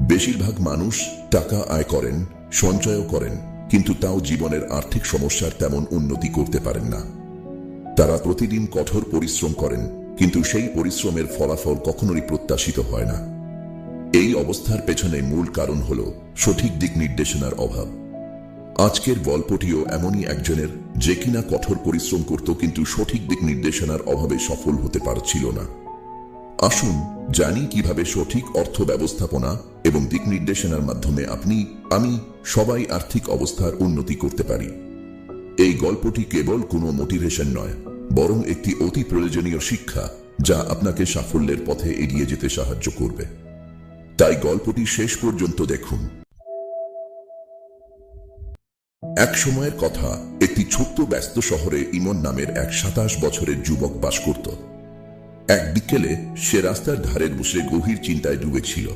বেশিরভাগ মানুষ টাকা আয় করেন, সঞ্চয়ও করেন, কিন্তু তাও জীবনের আর্থিক সমস্যার তেমন উন্নতি করতে পারেন না। তারা প্রতিদিন কঠোর পরিশ্রম করেন, কিন্তু সেই পরিশ্রমের ফলাফল কখনোই প্রত্যাশিত হয় না। এই অবস্থার পেছনে মূল কারণ হল সঠিক দিক নির্দেশনার অভাব। আজকের গল্পটিও এমনই একজনের, যে কিনা কঠোর পরিশ্রম করত কিন্তু সঠিক দিক নির্দেশনার অভাবে সফল হতে পারছিল না। আসুন জানি কিভাবে সঠিক অর্থ ব্যবস্থাপনা এবং দিক নির্দেশনার মাধ্যমে আপনি, আমি সবাই আর্থিক অবস্থার উন্নতি করতে পারি। এই গল্পটি কেবল কোনো মোটিভেশন নয়, বরং একটি অতি প্রয়োজনীয় শিক্ষা, যা আপনাকে সাফল্যের পথে এগিয়ে যেতে সাহায্য করবে। তাই গল্পটি শেষ পর্যন্ত দেখুন। এক সময়ের কথা, একটি ছোট্ট ব্যস্ত শহরে ইমন নামের এক 27 বছরের যুবক বাস করত। এক বিকেলে সে রাস্তার ধারে বসে গভীর চিন্তায় ডুবেছিল।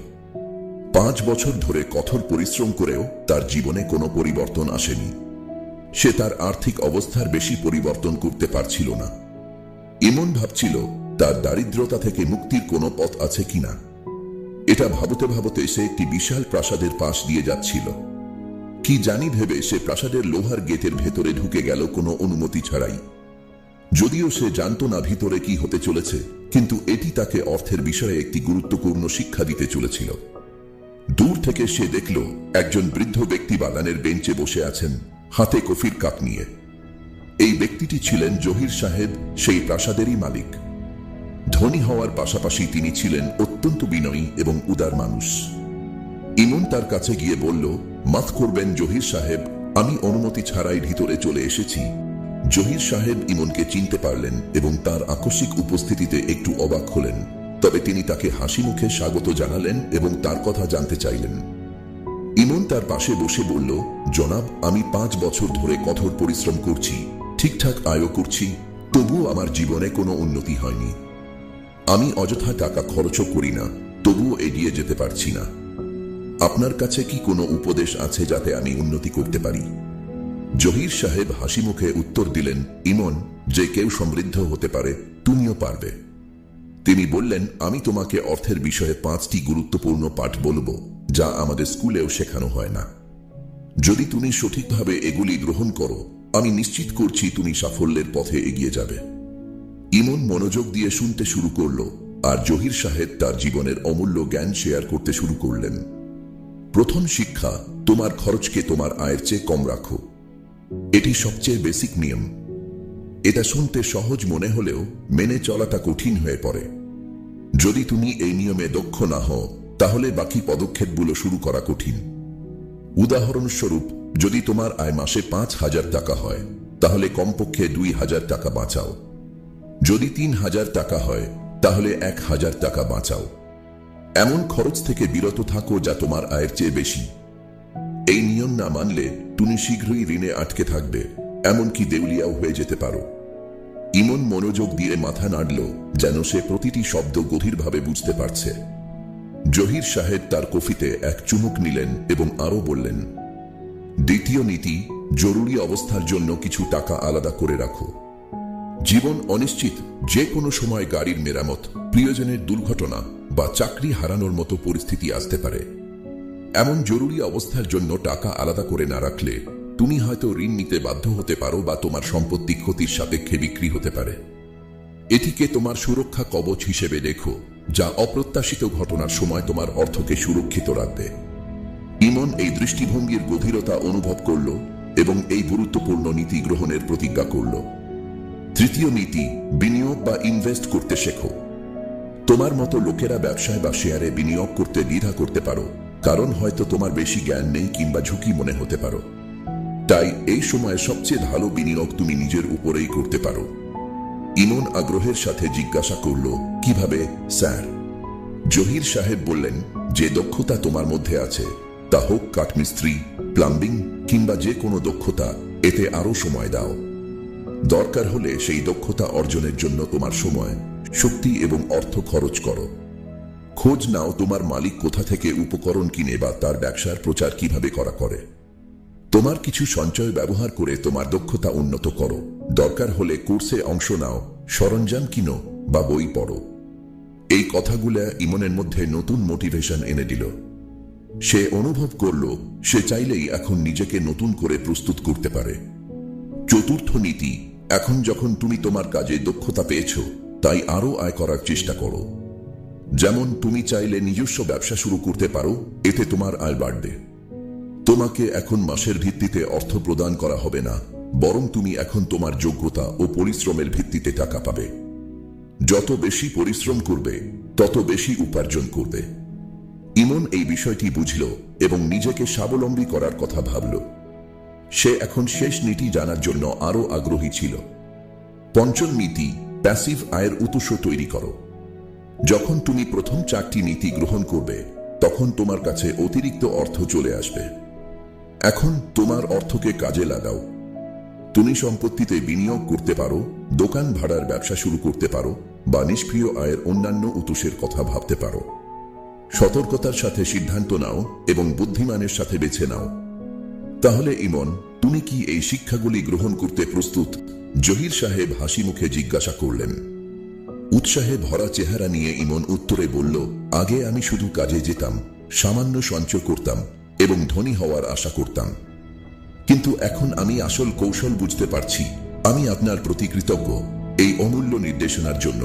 5 বছর ধরে কঠোর পরিশ্রম করেও তার জীবনে কোনো পরিবর্তন আসেনি। সে তার আর্থিক অবস্থার বেশি পরিবর্তন করতে পারছিল না। ইমন ভাবছিল তার দারিদ্রতা থেকে মুক্তির কোনো পথ আছে কিনা। এটা ভাবতে ভাবতে সে একটি বিশাল প্রাসাদের পাশ দিয়ে যাচ্ছিল। কি জানি ভেবে সে প্রাসাদের লোহার গেটের ভেতরে ঢুকে গেল কোনো অনুমতি ছাড়াই। যদিও সে জানত না ভিতরে কি হতে চলেছে, কিন্তু এটি তাকে অর্থের বিষয়ে একটি গুরুত্বপূর্ণ শিক্ষা দিতে চলেছিল। দূর থেকে সে দেখল একজন বৃদ্ধ ব্যক্তি বাগানের বেঞ্চে বসে আছেন, হাতে কফির কাপ নিয়ে। এই ব্যক্তিটি ছিলেন জহির সাহেব, সেই প্রাসাদেরই মালিক। ধনী হওয়ার পাশাপাশি তিনি ছিলেন অত্যন্ত বিনয়ী এবং উদার মানুষ। ইমন তার কাছে গিয়ে বলল, মাফ করবেন জহির সাহেব, আমি অনুমতি ছাড়াই ভিতরে চলে এসেছি। জহির সাহেব ইমনকে চিনতে পারলেন এবং তার আকস্মিক উপস্থিতিতে একটু অবাক হলেন। তবে তিনি তাকে হাসি মুখে স্বাগত জানালেন এবং তার কথা জানতে চাইলেন। ইমন তার পাশে বসে বলল, জনাব, আমি 5 বছর ধরে কঠোর পরিশ্রম করছি, ঠিকঠাক আয়ও করছি, তবুও আমার জীবনে কোনো উন্নতি হয়নি। আমি অযথা টাকা খরচও করি না, তবুও এগিয়ে যেতে পারছি না। আপনার কাছে কি কোনো উপদেশ আছে যাতে আমি উন্নতি করতে পারি? জহির সাহেব হাসি মুখে উত্তর দিলেন, ইমন, যে কেউ সমৃদ্ধ হতে পারে, তুমিও পারবে। তিনি বললেন, আমি তোমাকে অর্থের বিষয়ে 5টি গুরুত্বপূর্ণ পাঠ বলবো, যা আমাদের স্কুলেও শেখানো হয় না। যদি তুমি সঠিকভাবে এগুলি গ্রহণ করো, আমি নিশ্চিত করছি তুমি সাফল্যের পথে এগিয়ে যাবে। ইমন মনোযোগ দিয়ে শুনতে শুরু করল, আর জহির সাহেব তার জীবনের অমূল্য জ্ঞান শেয়ার করতে শুরু করলেন। প্রথম শিক্ষা, তোমার খরচকে তোমার আয়ের চেয়ে কম রাখো। এটি সবচেয়ে বেসিক নিয়ম। এটা শুনতে সহজ মনে হলেও মেনে চলাটা কঠিন হয়ে পড়ে। যদি তুমি এই নিয়মে দক্ষ না হও, তাহলে বাকি পদক্ষেপগুলো শুরু করা কঠিন। উদাহরণস্বরূপ, যদি তোমার আয় মাসে 5,000 টাকা হয়, তাহলে কমপক্ষে 2,000 টাকা বাঁচাও। যদি 3,000 টাকা হয়, তাহলে 1,000 টাকা বাঁচাও। এমন খরচ থেকে বিরত থাকো যা তোমার আয়ের চেয়ে বেশি। এই নিয়ম না মানলে তুমি শীঘ্রই ঋণে আটকে থাকবে, এমনকি দেউলিয়াও হয়ে যেতে পারো। ইমন মনোযোগ দিয়ে মাথা নাড়ল, যেন সে প্রতিটি শব্দ গভীরভাবে বুঝতে পারছে। জহির সাহেব তার কফিতে এক চুমুক নিলেন এবং আরো বললেন, দ্বিতীয় নীতি, জরুরি অবস্থার জন্য কিছু টাকা আলাদা করে রাখো। জীবন অনিশ্চিত, যে কোনো সময় গাড়ির মেরামত, প্রিয়জনের দুর্ঘটনা বা চাকরি হারানোর মতো পরিস্থিতি আসতে পারে। এমন জরুরি অবস্থার জন্য টাকা আলাদা করে না রাখলে তুমি হয়তো ঋণ নিতে বাধ্য হতে পারো বা তোমার সম্পত্তি ক্ষতির সাপেক্ষে বিক্রি হতে পারে। এটিকে তোমার সুরক্ষা কবচ হিসেবে দেখো, যা অপ্রত্যাশিত ঘটনার সময় তোমার অর্থকে সুরক্ষিত রাখবে। ইমন এই দৃষ্টিভঙ্গির গভীরতা অনুভব করল এবং এই গুরুত্বপূর্ণ নীতি গ্রহণের প্রতিজ্ঞা করল। তৃতীয় নীতি, বিনিয়োগ বা ইনভেস্ট করতে শেখো। তোমার মতো লোকেরা ব্যবসায় বা শেয়ারে বিনিয়োগ করতে দ্বিধা করতে পারো, কারণ হয়তো তোমার বেশি জ্ঞান নেই কিংবা ঝুঁকি মনে হতে পারো। তাই এই সময় সবচেয়ে ভালো বিনিয়োগ তুমি নিজের উপরেই করতে পারো। ইমন আগ্রহের সাথে জিজ্ঞাসা করল, কিভাবে স্যার? জহির সাহেব বললেন, যে দক্ষতা তোমার মধ্যে আছে, তা হোক কাঠমিস্ত্রি, প্লাম্বিং কিংবা যে কোনো দক্ষতা, এতে আরো সময় দাও। দরকার হলে সেই দক্ষতা অর্জনের জন্য তোমার সময়, শক্তি এবং অর্থ খরচ করো। খোঁজ নাও তোমার মালিক কোথা থেকে উপকরণ কিনে বা তার ব্যবসার প্রচার কিভাবে করা করে। তোমার কিছু সঞ্চয় ব্যবহার করে তোমার দক্ষতা উন্নত করো। দরকার হলে কোর্সে অংশ নাও, সরঞ্জাম কিনো বা বই পড়ো। এই কথাগুলো ইমনের মধ্যে নতুন মোটিভেশন এনে দিল। সে অনুভব করল সে চাইলেই এখন নিজেকে নতুন করে প্রস্তুত করতে পারে। চতুর্থ নীতি, এখন যখন তুমি তোমার কাজে দক্ষতা পেয়েছ, তাই আরো আয় করার চেষ্টা করো। যেমন তুমি চাইলে নিজস্ব ব্যবসা শুরু করতে পারো, এতে তোমার আয় বাড়বে। তোমাকে এখন মাসের ভিত্তিতে অর্থ প্রদান করা হবে না, বরং তুমি এখন তোমার যোগ্যতা ও পরিশ্রমের ভিত্তিতে টাকা পাবে। যত বেশি পরিশ্রম করবে তত বেশি উপার্জন করবে। ইমন এই বিষয়টি বুঝল এবং নিজেকে স্বাবলম্বী করার কথা ভাবল। সে এখন শেষ নীতি জানার জন্য আরো আগ্রহী ছিল। পঞ্চম নীতি, প্যাসিভ আয়ের উৎস তৈরি করো। যখন তুমি প্রথম 4টি নীতি গ্রহণ করবে, তখন তোমার কাছে অতিরিক্ত অর্থ চলে আসবে। এখন তোমার অর্থকে কাজে লাগাও। তুমি সম্পত্তিতে বিনিয়োগ করতে পারো, দোকান ভাড়ার ব্যবসা শুরু করতে পারো, বা নিষ্ক্রিয় আয়ের অন্যান্য উৎসের কথা ভাবতে পারো। সতর্কতার সাথে সিদ্ধান্ত নাও এবং বুদ্ধিমানের সাথে বেছে নাও। তাহলে ইমন, তুমি কি এই শিক্ষাগুলি গ্রহণ করতে প্রস্তুত? জহির সাহেব হাসি মুখে জিজ্ঞাসা করলেন। উৎসাহে ভরা চেহারা নিয়ে ইমন উত্তরে বলল, আগে আমি শুধু কাজে যেতাম, সামান্য সঞ্চয় করতাম এবং ধনী হওয়ার আশা করতাম। কিন্তু এখন আমি আসল কৌশল বুঝতে পারছি। আমি আপনার প্রতি কৃতজ্ঞ এই অমূল্য নির্দেশনার জন্য।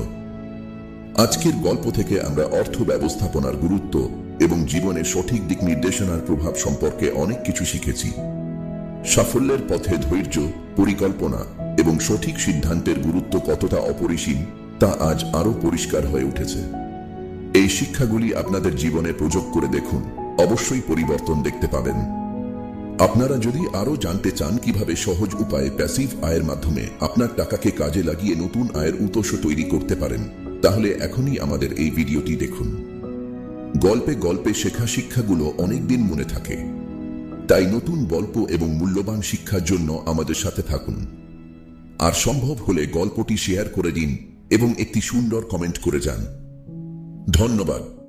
আজকের গল্প থেকে আমরা অর্থ ব্যবস্থাপনার গুরুত্ব এবং জীবনের সঠিক দিক নির্দেশনার প্রভাব সম্পর্কে অনেক কিছু শিখেছি। সাফল্যের পথে ধৈর্য, পরিকল্পনা এবং সঠিক সিদ্ধান্তের গুরুত্ব কতটা অপরিসীম তা আজ আরো পরিষ্কার হয়ে উঠেছে। এই শিক্ষাগুলি আপনাদের জীবনে প্রয়োগ করে দেখুন, অবশ্যই পরিবর্তন দেখতে পাবেন। আপনারা যদি আরো জানতে চান কিভাবে সহজ উপায়ে প্যাসিভ আয়ের মাধ্যমে আপনার টাকাকে কাজে লাগিয়ে নতুন আয়ের উৎস তৈরি করতে পারেন, তাহলে এখনই আমাদের এই ভিডিওটি দেখুন। গল্পে গল্পে শেখা শিক্ষাগুলো অনেকদিন মনে থাকে, তাই নতুন গল্প এবং মূল্যবান শিক্ষার জন্য আমাদের সাথে থাকুন। আর সম্ভব হলে গল্পটি শেয়ার করে দিন এবং একটি সুন্দর কমেন্ট করে যান। ধন্যবাদ।